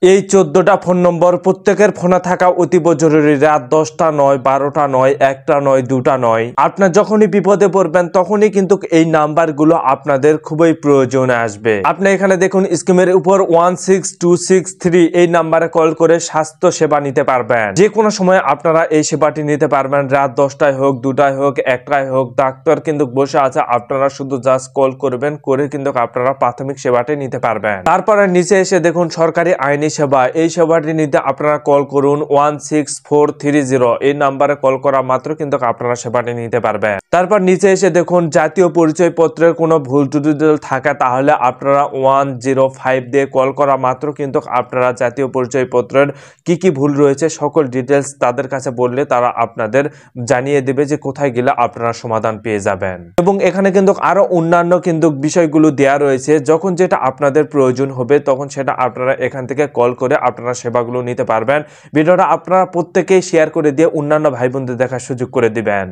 এই ১৪টা ফোন নম্বর প্রত্যেকের ফোনে থাকা অতীব জরুরি। রাত ১০টা নয়, ১২টা নয়, ১টা নয়, ২টা নয়। আপনার যখনই বিপদে পড়বেন তখনই কিন্তু এই নাম্বারগুলো আপনাদের খুবই প্রয়োজনে আসবে। আপনি এখানে দেখুন স্ক্রিনের উপর 16263 এই নাম্বারে কল করে স্বাস্থ্য সেবা নিতে পারবেন। যে কোনো সময় আপনারা এই সেবাটি নিতে পারবেন। রাত ১০টায় হোক, ২টায় হোক, ১টায় হোক, ডাক্তার কিন্তু বসে আছে। আপনারা শুধু জাস্ট কল করবেন, করে কিন্তু আপনারা প্রাথমিক সেবাটি নিতে পারবেন। তারপরে নিচে এসে দেখুন সরকারি আইনি সেবা। এই সেবাটি নিতে আপনারা কল করুন 16430। এই নাম্বারে কল করা মাত্র কিন্তু আপনারা সেবাটি নিতে পারবেন। তারপর নিচে এসে দেখুন জাতীয় পরিচয় পত্রের কোনো ভুল ত্রুটি থাকে তাহলে আপনারা 105 দিয়ে কল করা মাত্র কিন্তু আপনারা জাতীয় পরিচয় পত্রের কি ভুল রয়েছে সকল ডিটেলস তাদের কাছে বললে তারা আপনাদের জানিয়ে দেবে যে কোথায় গেলে আপনারা সমাধান পেয়ে যাবেন। এবং এখানে কিন্তু আরো অন্যান্য কিন্তু বিষয়গুলো দেয়া রয়েছে। যখন যেটা আপনাদের প্রয়োজন হবে তখন সেটা আপনারা এখান থেকে কল করে আপনারা সেবাগুলো নিতে পারবেন। ভিডিওটা আপনারা প্রত্যেকেই শেয়ার করে দিয়ে অন্যান্য ভাই বোনদের দেখার সুযোগ করে দিবেন।